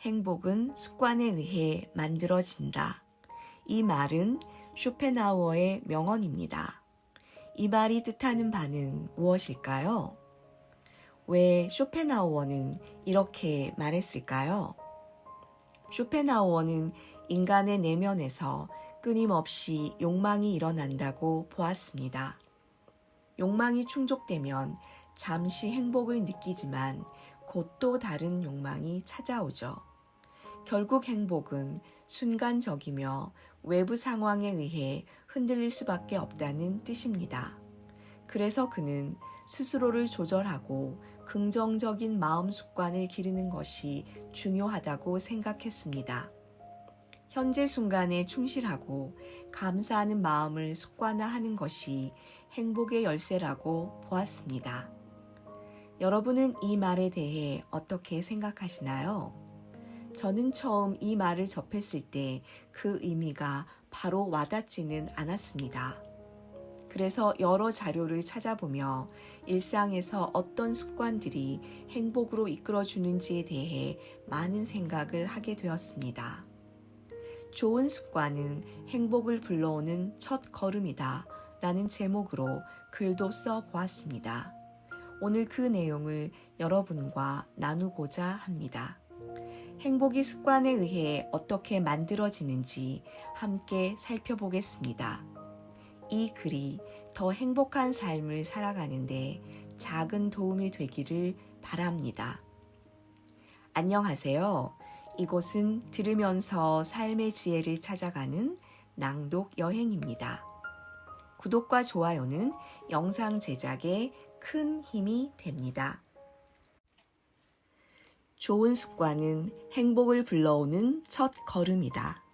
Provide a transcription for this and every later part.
행복은 습관에 의해 만들어진다. 이 말은 쇼펜하우어의 명언입니다. 이 말이 뜻하는 바는 무엇일까요? 왜 쇼펜하우어는 이렇게 말했을까요? 쇼펜하우어는 인간의 내면에서 끊임없이 욕망이 일어난다고 보았습니다. 욕망이 충족되면 잠시 행복을 느끼지만 곧 또 다른 욕망이 찾아오죠. 결국 행복은 순간적이며 외부 상황에 의해 흔들릴 수밖에 없다는 뜻입니다. 그래서 그는 스스로를 조절하고 긍정적인 마음 습관을 기르는 것이 중요하다고 생각했습니다. 현재 순간에 충실하고 감사하는 마음을 습관화하는 것이 행복의 열쇠라고 보았습니다. 여러분은 이 말에 대해 어떻게 생각하시나요? 저는 처음 이 말을 접했을 때 그 의미가 바로 와닿지는 않았습니다. 그래서 여러 자료를 찾아보며 일상에서 어떤 습관들이 행복으로 이끌어주는지에 대해 많은 생각을 하게 되었습니다. 좋은 습관은 행복을 불러오는 첫 걸음이다 라는 제목으로 글도 써보았습니다. 오늘 그 내용을 여러분과 나누고자 합니다. 행복이 습관에 의해 어떻게 만들어지는지 함께 살펴보겠습니다. 이 글이 더 행복한 삶을 살아가는데 작은 도움이 되기를 바랍니다. 안녕하세요. 이곳은 들으면서 삶의 지혜를 찾아가는 낭독 여행입니다. 구독과 좋아요는 영상 제작에 큰 힘이 됩니다. 좋은 습관은 행복을 불러오는 첫 걸음이다.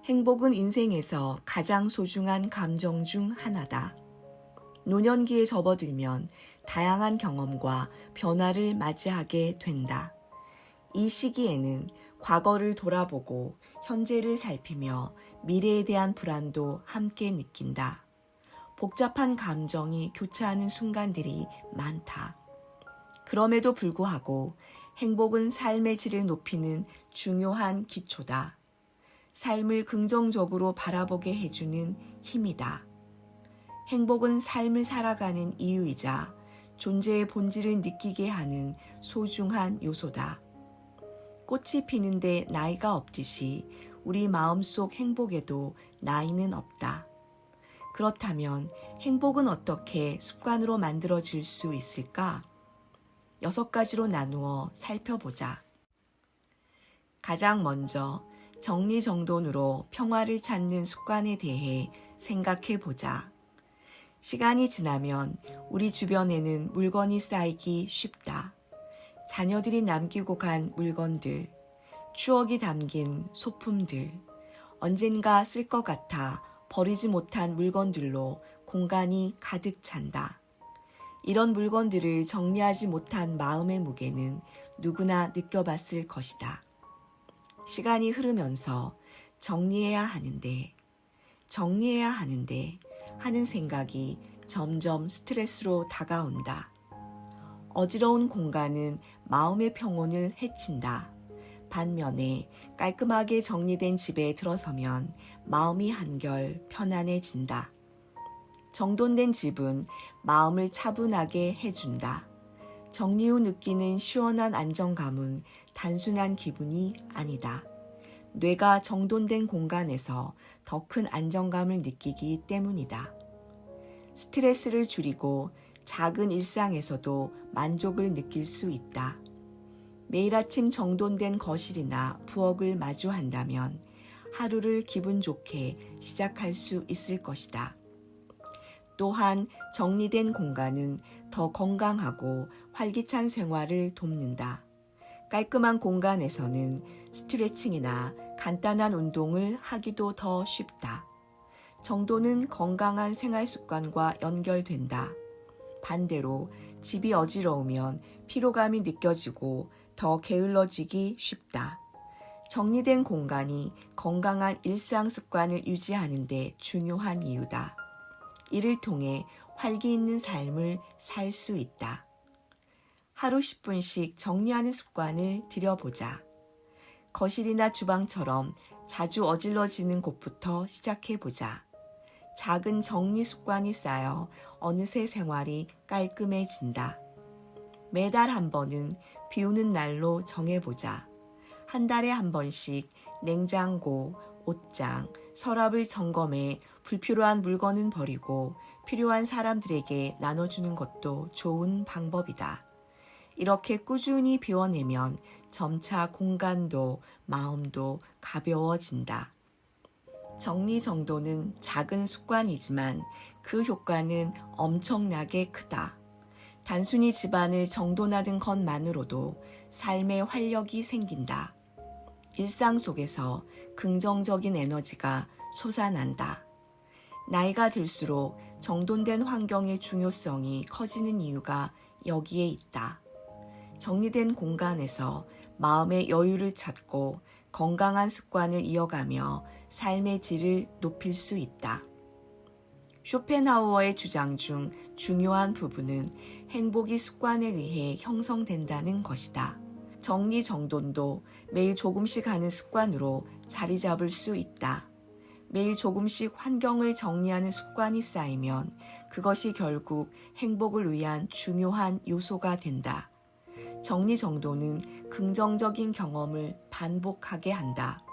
행복은 인생에서 가장 소중한 감정 중 하나다. 노년기에 접어들면 다양한 경험과 변화를 맞이하게 된다. 이 시기에는 과거를 돌아보고 현재를 살피며 미래에 대한 불안도 함께 느낀다. 복잡한 감정이 교차하는 순간들이 많다. 그럼에도 불구하고 행복은 삶의 질을 높이는 중요한 기초다. 삶을 긍정적으로 바라보게 해주는 힘이다. 행복은 삶을 살아가는 이유이자 존재의 본질을 느끼게 하는 소중한 요소다. 꽃이 피는데 나이가 없듯이 우리 마음속 행복에도 나이는 없다. 그렇다면 행복은 어떻게 습관으로 만들어질 수 있을까? 6가지로 나누어 살펴보자. 가장 먼저 정리정돈으로 평화를 찾는 습관에 대해 생각해 보자. 시간이 지나면 우리 주변에는 물건이 쌓이기 쉽다. 자녀들이 남기고 간 물건들, 추억이 담긴 소품들, 언젠가 쓸 것 같아 버리지 못한 물건들로 공간이 가득 찬다. 이런 물건들을 정리하지 못한 마음의 무게는 누구나 느껴봤을 것이다. 시간이 흐르면서 정리해야 하는데 하는 생각이 점점 스트레스로 다가온다. 어지러운 공간은 마음의 평온을 해친다. 반면에 깔끔하게 정리된 집에 들어서면 마음이 한결 편안해진다. 정돈된 집은 마음을 차분하게 해준다. 정리 후 느끼는 시원한 안정감은 단순한 기분이 아니다. 뇌가 정돈된 공간에서 더 큰 안정감을 느끼기 때문이다. 스트레스를 줄이고 작은 일상에서도 만족을 느낄 수 있다. 매일 아침 정돈된 거실이나 부엌을 마주한다면 하루를 기분 좋게 시작할 수 있을 것이다. 또한 정리된 공간은 더 건강하고 활기찬 생활을 돕는다. 깔끔한 공간에서는 스트레칭이나 간단한 운동을 하기도 더 쉽다. 정돈은 건강한 생활 습관과 연결된다. 반대로 집이 어지러우면 피로감이 느껴지고 더 게을러지기 쉽다. 정리된 공간이 건강한 일상 습관을 유지하는 데 중요한 이유다. 이를 통해 활기 있는 삶을 살 수 있다. 하루 10분씩 정리하는 습관을 들여보자. 거실이나 주방처럼 자주 어질러지는 곳부터 시작해보자. 작은 정리 습관이 쌓여 어느새 생활이 깔끔해진다. 매달 한 번은 비우는 날로 정해보자. 한 달에 한 번씩 냉장고, 옷장, 서랍을 점검해 불필요한 물건은 버리고 필요한 사람들에게 나눠주는 것도 좋은 방법이다. 이렇게 꾸준히 비워내면 점차 공간도 마음도 가벼워진다. 정리정돈은 작은 습관이지만 그 효과는 엄청나게 크다. 단순히 집안을 정돈하는 것만으로도 삶의 활력이 생긴다. 일상 속에서 긍정적인 에너지가 솟아난다. 나이가 들수록 정돈된 환경의 중요성이 커지는 이유가 여기에 있다. 정리된 공간에서 마음의 여유를 찾고 건강한 습관을 이어가며 삶의 질을 높일 수 있다. 쇼펜하우어의 주장 중 중요한 부분은 행복이 습관에 의해 형성된다는 것이다. 정리정돈도 매일 조금씩 하는 습관으로 자리 잡을 수 있다. 매일 조금씩 환경을 정리하는 습관이 쌓이면 그것이 결국 행복을 위한 중요한 요소가 된다. 정리정돈은 긍정적인 경험을 반복하게 한다.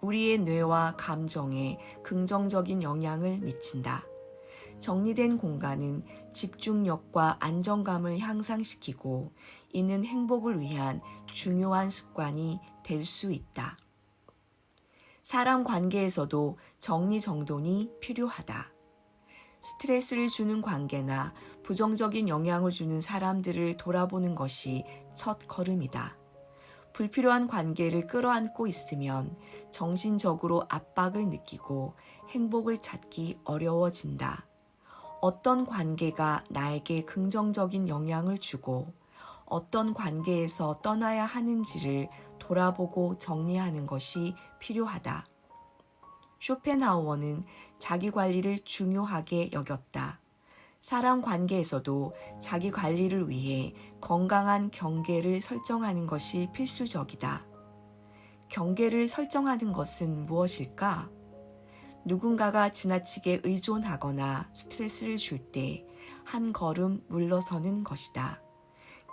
우리의 뇌와 감정에 긍정적인 영향을 미친다. 정리된 공간은 집중력과 안정감을 향상시키고 이는 행복을 위한 중요한 습관이 될 수 있다. 사람 관계에서도 정리정돈이 필요하다. 스트레스를 주는 관계나 부정적인 영향을 주는 사람들을 돌아보는 것이 첫 걸음이다. 불필요한 관계를 끌어안고 있으면 정신적으로 압박을 느끼고 행복을 찾기 어려워진다. 어떤 관계가 나에게 긍정적인 영향을 주고 어떤 관계에서 떠나야 하는지를 돌아보고 정리하는 것이 필요하다. 쇼펜하우어는 자기 관리를 중요하게 여겼다. 사람 관계에서도 자기 관리를 위해 건강한 경계를 설정하는 것이 필수적이다. 경계를 설정하는 것은 무엇일까? 누군가가 지나치게 의존하거나 스트레스를 줄 때 한 걸음 물러서는 것이다.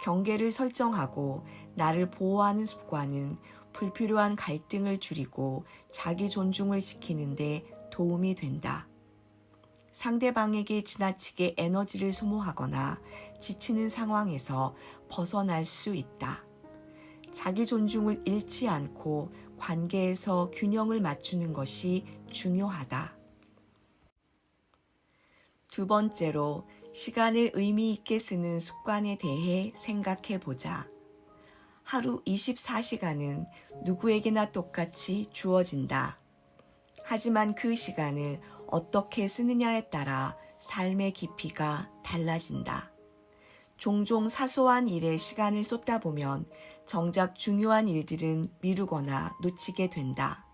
경계를 설정하고 나를 보호하는 습관은 불필요한 갈등을 줄이고 자기 존중을 지키는 데 도움이 된다. 상대방에게 지나치게 에너지를 소모하거나 지치는 상황에서 벗어날 수 있다. 자기 존중을 잃지 않고 관계에서 균형을 맞추는 것이 중요하다. 두 번째로, 시간을 의미 있게 쓰는 습관에 대해 생각해 보자. 하루 24시간은 누구에게나 똑같이 주어진다. 하지만 그 시간을 어떻게 쓰느냐에 따라 삶의 깊이가 달라진다. 종종 사소한 일에 시간을 쏟다 보면 정작 중요한 일들은 미루거나 놓치게 된다.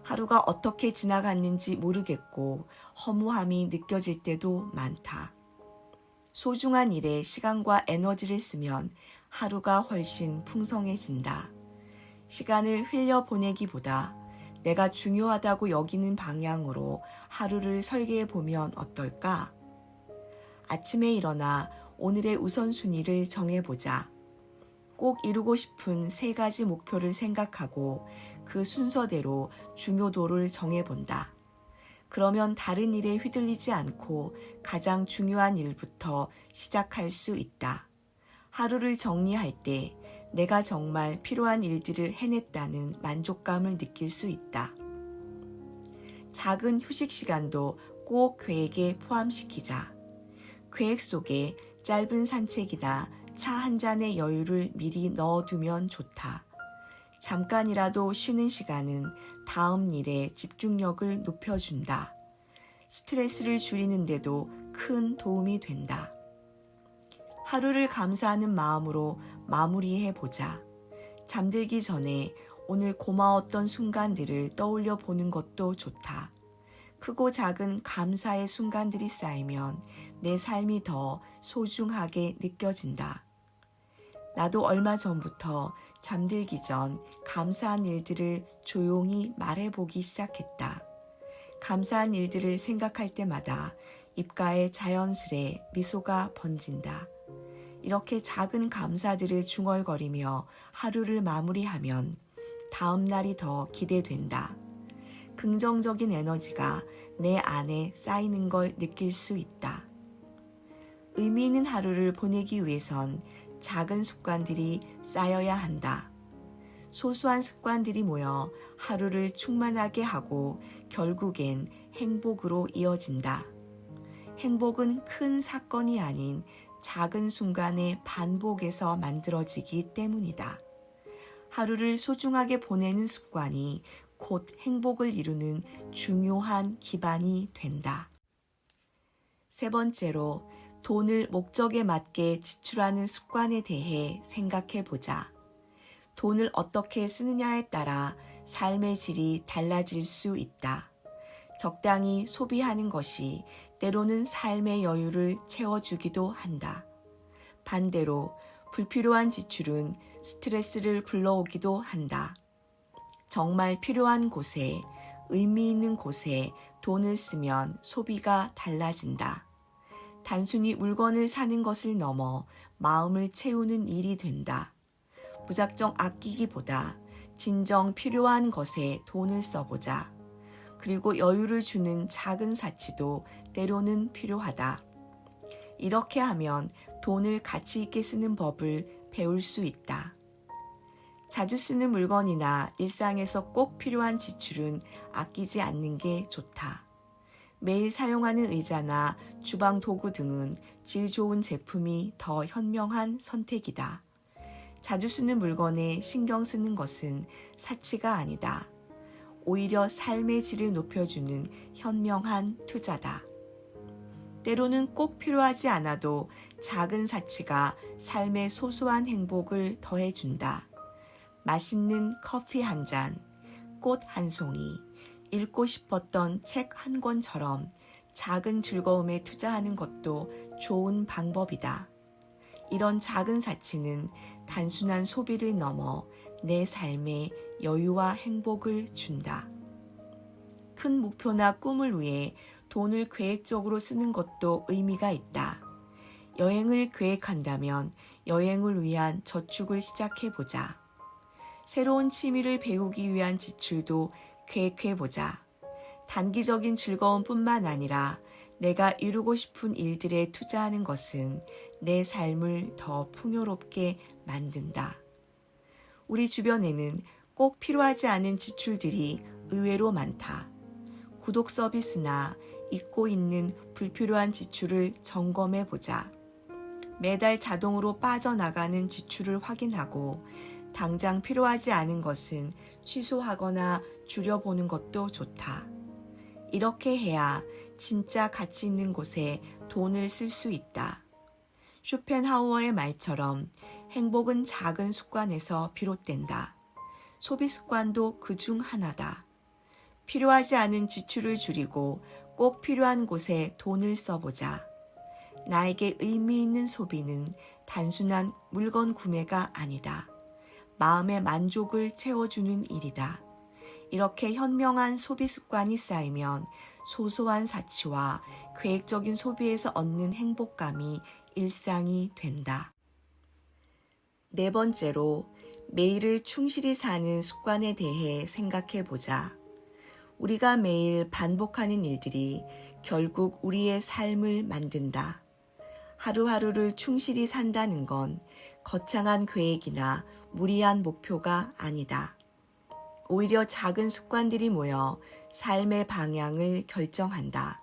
하루가 어떻게 지나갔는지 모르겠고 허무함이 느껴질 때도 많다. 소중한 일에 시간과 에너지를 쓰면 하루가 훨씬 풍성해진다. 시간을 흘려보내기보다 내가 중요하다고 여기는 방향으로 하루를 설계해 보면 어떨까? 아침에 일어나 오늘의 우선순위를 정해보자. 꼭 이루고 싶은 3가지 목표를 생각하고 그 순서대로 중요도를 정해본다. 그러면 다른 일에 휘둘리지 않고 가장 중요한 일부터 시작할 수 있다. 하루를 정리할 때 내가 정말 필요한 일들을 해냈다는 만족감을 느낄 수 있다. 작은 휴식 시간도 꼭 계획에 포함시키자. 계획 속에 짧은 산책이나 차 한 잔의 여유를 미리 넣어두면 좋다. 잠깐이라도 쉬는 시간은 다음 일에 집중력을 높여준다. 스트레스를 줄이는데도 큰 도움이 된다. 하루를 감사하는 마음으로 마무리해보자. 잠들기 전에 오늘 고마웠던 순간들을 떠올려 보는 것도 좋다. 크고 작은 감사의 순간들이 쌓이면 내 삶이 더 소중하게 느껴진다. 나도 얼마 전부터 잠들기 전 감사한 일들을 조용히 말해보기 시작했다. 감사한 일들을 생각할 때마다 입가에 자연스레 미소가 번진다. 이렇게 작은 감사들을 중얼거리며 하루를 마무리하면 다음 날이 더 기대된다. 긍정적인 에너지가 내 안에 쌓이는 걸 느낄 수 있다. 의미 있는 하루를 보내기 위해선 작은 습관들이 쌓여야 한다. 소소한 습관들이 모여 하루를 충만하게 하고 결국엔 행복으로 이어진다. 행복은 큰 사건이 아닌 작은 순간의 반복에서 만들어지기 때문이다. 하루를 소중하게 보내는 습관이 곧 행복을 이루는 중요한 기반이 된다. 세 번째로, 돈을 목적에 맞게 지출하는 습관에 대해 생각해 보자. 돈을 어떻게 쓰느냐에 따라 삶의 질이 달라질 수 있다. 적당히 소비하는 것이 때로는 삶의 여유를 채워주기도 한다. 반대로 불필요한 지출은 스트레스를 불러오기도 한다. 정말 필요한 곳에, 의미 있는 곳에 돈을 쓰면 소비가 달라진다. 단순히 물건을 사는 것을 넘어 마음을 채우는 일이 된다. 무작정 아끼기보다 진정 필요한 것에 돈을 써보자. 그리고 여유를 주는 작은 사치도 때로는 필요하다. 이렇게 하면 돈을 가치 있게 쓰는 법을 배울 수 있다. 자주 쓰는 물건이나 일상에서 꼭 필요한 지출은 아끼지 않는 게 좋다. 매일 사용하는 의자나 주방 도구 등은 질 좋은 제품이 더 현명한 선택이다. 자주 쓰는 물건에 신경 쓰는 것은 사치가 아니다. 오히려 삶의 질을 높여주는 현명한 투자다. 때로는 꼭 필요하지 않아도 작은 사치가 삶의 소소한 행복을 더해준다. 맛있는 커피 한 잔, 꽃 한 송이, 읽고 싶었던 책 한 권처럼 작은 즐거움에 투자하는 것도 좋은 방법이다. 이런 작은 사치는 단순한 소비를 넘어 내 삶에 여유와 행복을 준다. 큰 목표나 꿈을 위해 돈을 계획적으로 쓰는 것도 의미가 있다. 여행을 계획한다면 여행을 위한 저축을 시작해보자. 새로운 취미를 배우기 위한 지출도 계획해보자. 단기적인 즐거움뿐만 아니라 내가 이루고 싶은 일들에 투자하는 것은 내 삶을 더 풍요롭게 만든다. 우리 주변에는 꼭 필요하지 않은 지출들이 의외로 많다. 구독 서비스나 잊고 있는 불필요한 지출을 점검해보자. 매달 자동으로 빠져나가는 지출을 확인하고 당장 필요하지 않은 것은 취소하거나 줄여보는 것도 좋다. 이렇게 해야 진짜 가치 있는 곳에 돈을 쓸 수 있다. 쇼펜하우어의 말처럼 행복은 작은 습관에서 비롯된다. 소비 습관도 그중 하나다. 필요하지 않은 지출을 줄이고 꼭 필요한 곳에 돈을 써보자. 나에게 의미 있는 소비는 단순한 물건 구매가 아니다. 마음의 만족을 채워주는 일이다. 이렇게 현명한 소비 습관이 쌓이면 소소한 사치와 계획적인 소비에서 얻는 행복감이 일상이 된다. 네 번째로, 매일을 충실히 사는 습관에 대해 생각해 보자. 우리가 매일 반복하는 일들이 결국 우리의 삶을 만든다. 하루하루를 충실히 산다는 건 거창한 계획이나 무리한 목표가 아니다. 오히려 작은 습관들이 모여 삶의 방향을 결정한다.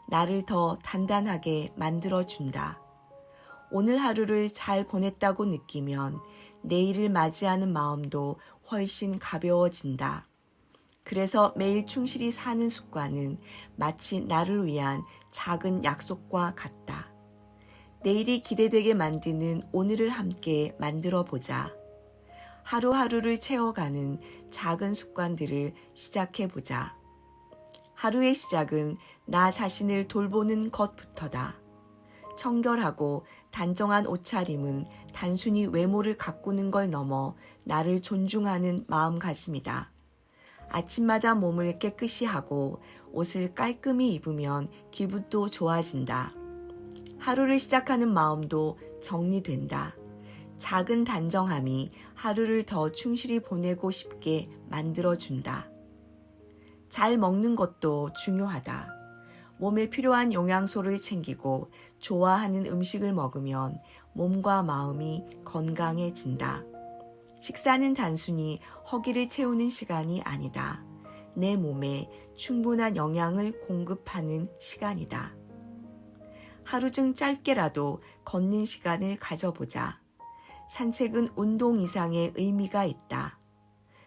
나를 더 단단하게 만들어준다. 오늘 하루를 잘 보냈다고 느끼면 내일을 맞이하는 마음도 훨씬 가벼워진다. 그래서 매일 충실히 사는 습관은 마치 나를 위한 작은 약속과 같다. 내일이 기대되게 만드는 오늘을 함께 만들어 보자. 하루하루를 채워가는 작은 습관들을 시작해 보자. 하루의 시작은 나 자신을 돌보는 것부터다. 청결하고 단정한 옷차림은 단순히 외모를 가꾸는 걸 넘어 나를 존중하는 마음가짐이다. 아침마다 몸을 깨끗이 하고 옷을 깔끔히 입으면 기분도 좋아진다. 하루를 시작하는 마음도 정리된다. 작은 단정함이 하루를 더 충실히 보내고 싶게 만들어준다. 잘 먹는 것도 중요하다. 몸에 필요한 영양소를 챙기고 좋아하는 음식을 먹으면 몸과 마음이 건강해진다. 식사는 단순히 허기를 채우는 시간이 아니다. 내 몸에 충분한 영양을 공급하는 시간이다. 하루 중 짧게라도 걷는 시간을 가져보자. 산책은 운동 이상의 의미가 있다.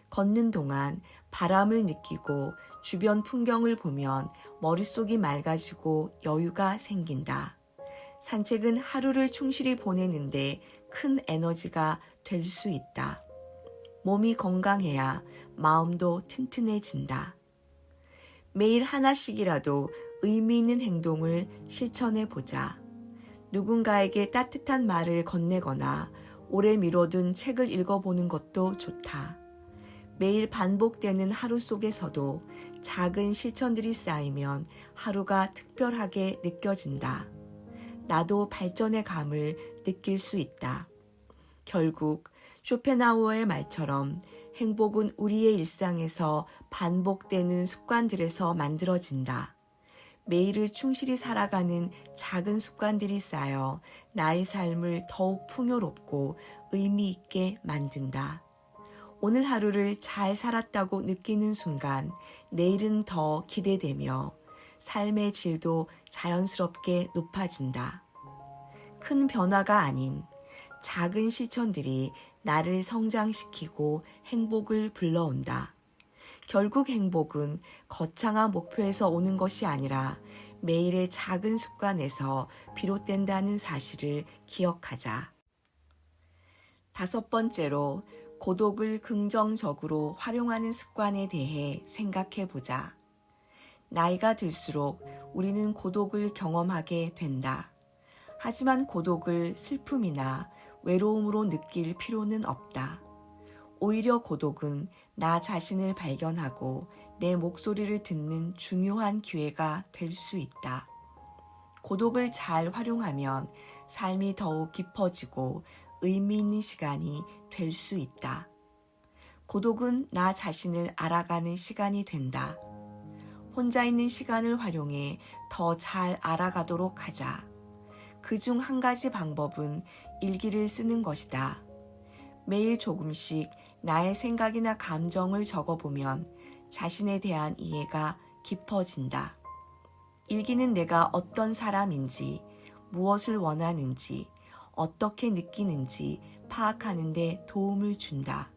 걷는 동안 바람을 느끼고 주변 풍경을 보면 머릿속이 맑아지고 여유가 생긴다. 산책은 하루를 충실히 보내는데 큰 에너지가 될 수 있다. 몸이 건강해야 마음도 튼튼해진다. 매일 하나씩이라도 의미 있는 행동을 실천해 보자. 누군가에게 따뜻한 말을 건네거나 오래 미뤄둔 책을 읽어보는 것도 좋다. 매일 반복되는 하루 속에서도 작은 실천들이 쌓이면 하루가 특별하게 느껴진다. 나도 발전의 감을 느낄 수 있다. 결국 쇼펜하우어의 말처럼 행복은 우리의 일상에서 반복되는 습관들에서 만들어진다. 매일을 충실히 살아가는 작은 습관들이 쌓여 나의 삶을 더욱 풍요롭고 의미 있게 만든다. 오늘 하루를 잘 살았다고 느끼는 순간 내일은 더 기대되며 삶의 질도 자연스럽게 높아진다. 큰 변화가 아닌 작은 실천들이 나를 성장시키고 행복을 불러온다. 결국 행복은 거창한 목표에서 오는 것이 아니라 매일의 작은 습관에서 비롯된다는 사실을 기억하자. 5번째로, 고독을 긍정적으로 활용하는 습관에 대해 생각해 보자. 나이가 들수록 우리는 고독을 경험하게 된다. 하지만 고독을 슬픔이나 외로움으로 느낄 필요는 없다. 오히려 고독은 나 자신을 발견하고 내 목소리를 듣는 중요한 기회가 될 수 있다. 고독을 잘 활용하면 삶이 더욱 깊어지고 의미 있는 시간이 될 수 있다. 고독은 나 자신을 알아가는 시간이 된다. 혼자 있는 시간을 활용해 더 잘 알아가도록 하자. 그중 한 가지 방법은 일기를 쓰는 것이다. 매일 조금씩 나의 생각이나 감정을 적어보면 자신에 대한 이해가 깊어진다. 일기는 내가 어떤 사람인지, 무엇을 원하는지, 어떻게 느끼는지 파악하는 데 도움을 준다.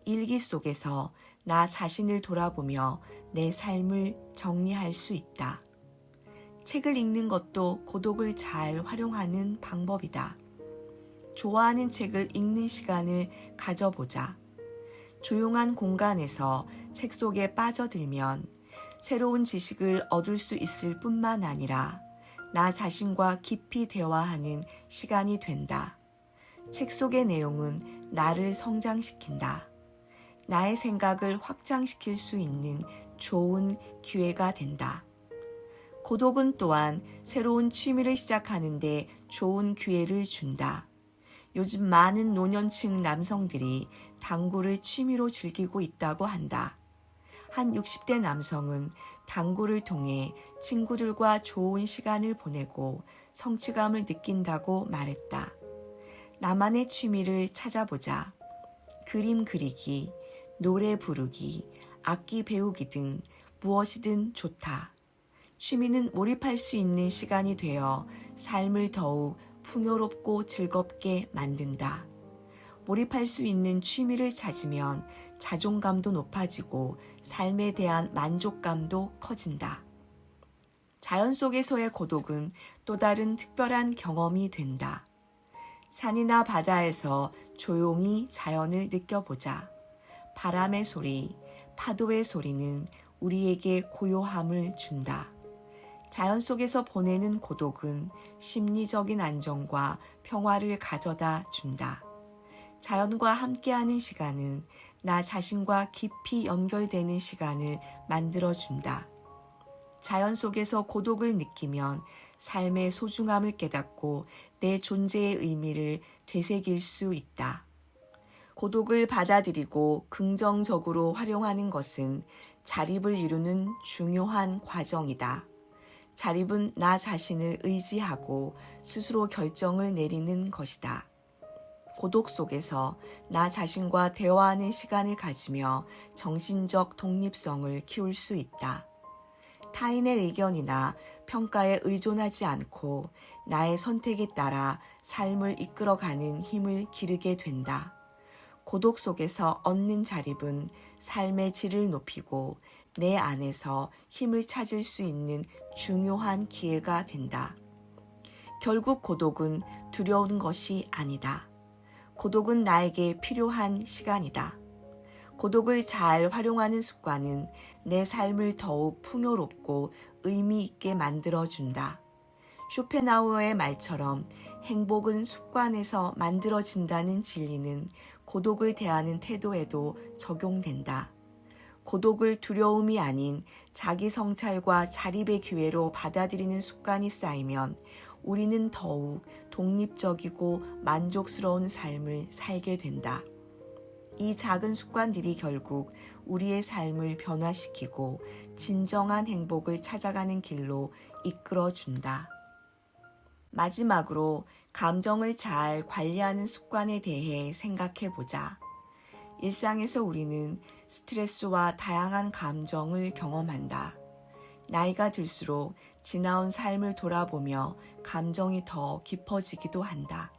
일기 속에서 나 자신을 돌아보며 내 삶을 정리할 수 있다. 책을 읽는 것도 고독을 잘 활용하는 방법이다. 좋아하는 책을 읽는 시간을 가져보자. 조용한 공간에서 책 속에 빠져들면 새로운 지식을 얻을 수 있을 뿐만 아니라 나 자신과 깊이 대화하는 시간이 된다. 책 속의 내용은 나를 성장시킨다. 나의 생각을 확장시킬 수 있는 좋은 기회가 된다. 고독은 또한 새로운 취미를 시작하는데 좋은 기회를 준다. 요즘 많은 노년층 남성들이 당구를 취미로 즐기고 있다고 한다. 한 60대 남성은 당구를 통해 친구들과 좋은 시간을 보내고 성취감을 느낀다고 말했다. 나만의 취미를 찾아보자. 그림 그리기, 노래 부르기, 악기 배우기 등 무엇이든 좋다. 취미는 몰입할 수 있는 시간이 되어 삶을 더욱 풍요롭고 즐겁게 만든다. 몰입할 수 있는 취미를 찾으면 자존감도 높아지고 삶에 대한 만족감도 커진다. 자연 속에서의 고독은 또 다른 특별한 경험이 된다. 산이나 바다에서 조용히 자연을 느껴보자. 바람의 소리, 파도의 소리는 우리에게 고요함을 준다. 자연 속에서 보내는 고독은 심리적인 안정과 평화를 가져다 준다. 자연과 함께하는 시간은 나 자신과 깊이 연결되는 시간을 만들어준다. 자연 속에서 고독을 느끼면 삶의 소중함을 깨닫고 내 존재의 의미를 되새길 수 있다. 고독을 받아들이고 긍정적으로 활용하는 것은 자립을 이루는 중요한 과정이다. 자립은 나 자신을 의지하고 스스로 결정을 내리는 것이다. 고독 속에서 나 자신과 대화하는 시간을 가지며 정신적 독립성을 키울 수 있다. 타인의 의견이나 평가에 의존하지 않고 나의 선택에 따라 삶을 이끌어가는 힘을 기르게 된다. 고독 속에서 얻는 자립은 삶의 질을 높이고 내 안에서 힘을 찾을 수 있는 중요한 기회가 된다. 결국 고독은 두려운 것이 아니다. 고독은 나에게 필요한 시간이다. 고독을 잘 활용하는 습관은 내 삶을 더욱 풍요롭고 의미 있게 만들어준다. 쇼펜하우어의 말처럼 행복은 습관에서 만들어진다는 진리는 고독을 대하는 태도에도 적용된다. 고독을 두려움이 아닌 자기 성찰과 자립의 기회로 받아들이는 습관이 쌓이면 우리는 더욱 독립적이고 만족스러운 삶을 살게 된다. 이 작은 습관들이 결국 우리의 삶을 변화시키고 진정한 행복을 찾아가는 길로 이끌어준다. 마지막으로 감정을 잘 관리하는 습관에 대해 생각해 보자. 일상에서 우리는 스트레스와 다양한 감정을 경험한다. 나이가 들수록 지나온 삶을 돌아보며 감정이 더 깊어지기도 한다.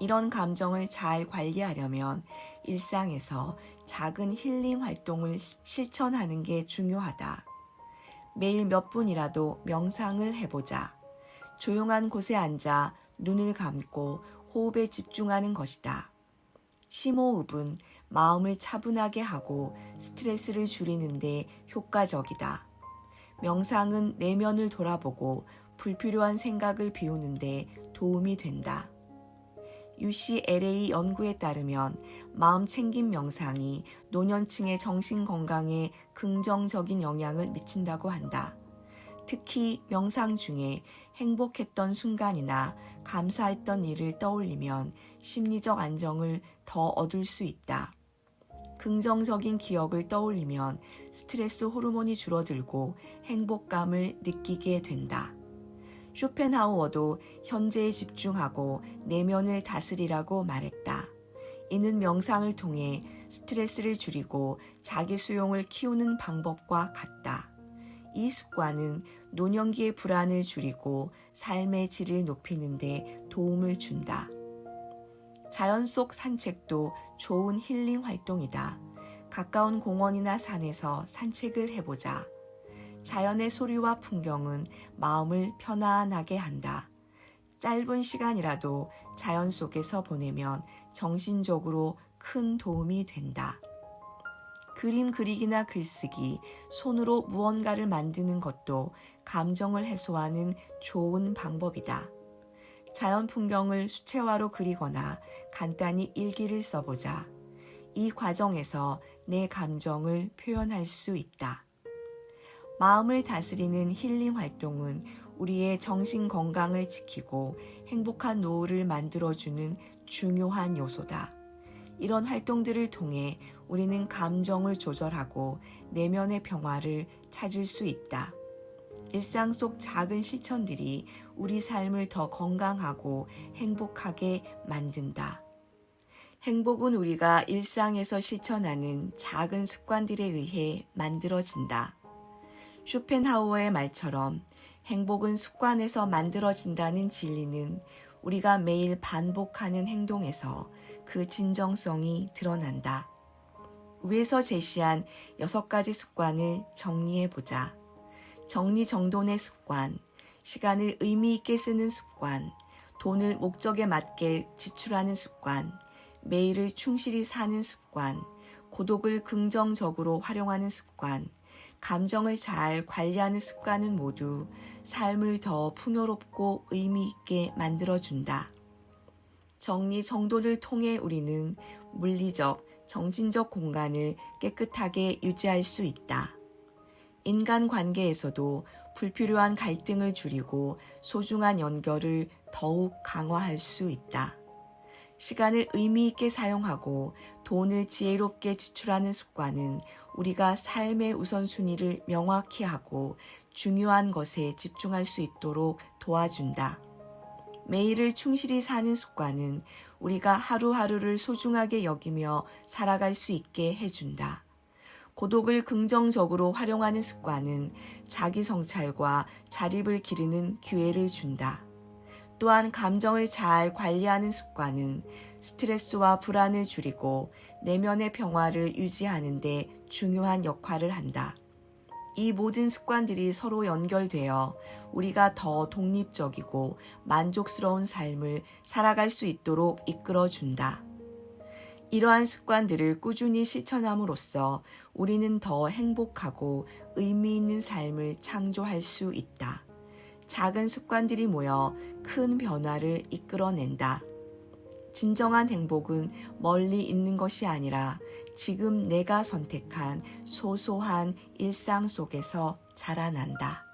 이런 감정을 잘 관리하려면 일상에서 작은 힐링 활동을 실천하는 게 중요하다. 매일 몇 분이라도 명상을 해보자. 조용한 곳에 앉아 눈을 감고 호흡에 집중하는 것이다. 심호흡은 마음을 차분하게 하고 스트레스를 줄이는데 효과적이다. 명상은 내면을 돌아보고 불필요한 생각을 비우는데 도움이 된다. UCLA 연구에 따르면 마음 챙김 명상이 노년층의 정신 건강에 긍정적인 영향을 미친다고 한다. 특히 명상 중에 행복했던 순간이나 감사했던 일을 떠올리면 심리적 안정을 더 얻을 수 있다. 긍정적인 기억을 떠올리면 스트레스 호르몬이 줄어들고 행복감을 느끼게 된다. 쇼펜하우어도 현재에 집중하고 내면을 다스리라고 말했다. 이는 명상을 통해 스트레스를 줄이고 자기 수용을 키우는 방법과 같다. 이 습관은 노년기의 불안을 줄이고 삶의 질을 높이는 데 도움을 준다. 자연 속 산책도 좋은 힐링 활동이다. 가까운 공원이나 산에서 산책을 해보자. 자연의 소리와 풍경은 마음을 편안하게 한다. 짧은 시간이라도 자연 속에서 보내면 정신적으로 큰 도움이 된다. 그림 그리기나 글쓰기, 손으로 무언가를 만드는 것도 감정을 해소하는 좋은 방법이다. 자연 풍경을 수채화로 그리거나 간단히 일기를 써보자. 이 과정에서 내 감정을 표현할 수 있다. 마음을 다스리는 힐링 활동은 우리의 정신 건강을 지키고 행복한 노후를 만들어주는 중요한 요소다. 이런 활동들을 통해 우리는 감정을 조절하고 내면의 평화를 찾을 수 있다. 일상 속 작은 실천들이 우리 삶을 더 건강하고 행복하게 만든다. 행복은 우리가 일상에서 실천하는 작은 습관들에 의해 만들어진다. 쇼펜하우어의 말처럼 행복은 습관에서 만들어진다는 진리는 우리가 매일 반복하는 행동에서 그 진정성이 드러난다. 위에서 제시한 6가지 습관을 정리해보자. 정리정돈의 습관, 시간을 의미 있게 쓰는 습관, 돈을 목적에 맞게 지출하는 습관, 매일을 충실히 사는 습관, 고독을 긍정적으로 활용하는 습관, 감정을 잘 관리하는 습관은 모두 삶을 더 풍요롭고 의미 있게 만들어준다. 정리정돈을 통해 우리는 물리적, 정신적 공간을 깨끗하게 유지할 수 있다. 인간 관계에서도 불필요한 갈등을 줄이고 소중한 연결을 더욱 강화할 수 있다. 시간을 의미 있게 사용하고 돈을 지혜롭게 지출하는 습관은 우리가 삶의 우선순위를 명확히 하고 중요한 것에 집중할 수 있도록 도와준다. 매일을 충실히 사는 습관은 우리가 하루하루를 소중하게 여기며 살아갈 수 있게 해준다. 고독을 긍정적으로 활용하는 습관은 자기 성찰과 자립을 기르는 기회를 준다. 또한 감정을 잘 관리하는 습관은 스트레스와 불안을 줄이고 내면의 평화를 유지하는 데 중요한 역할을 한다. 이 모든 습관들이 서로 연결되어 우리가 더 독립적이고 만족스러운 삶을 살아갈 수 있도록 이끌어준다. 이러한 습관들을 꾸준히 실천함으로써 우리는 더 행복하고 의미 있는 삶을 창조할 수 있다. 작은 습관들이 모여 큰 변화를 이끌어낸다. 진정한 행복은 멀리 있는 것이 아니라 지금 내가 선택한 소소한 일상 속에서 자라난다.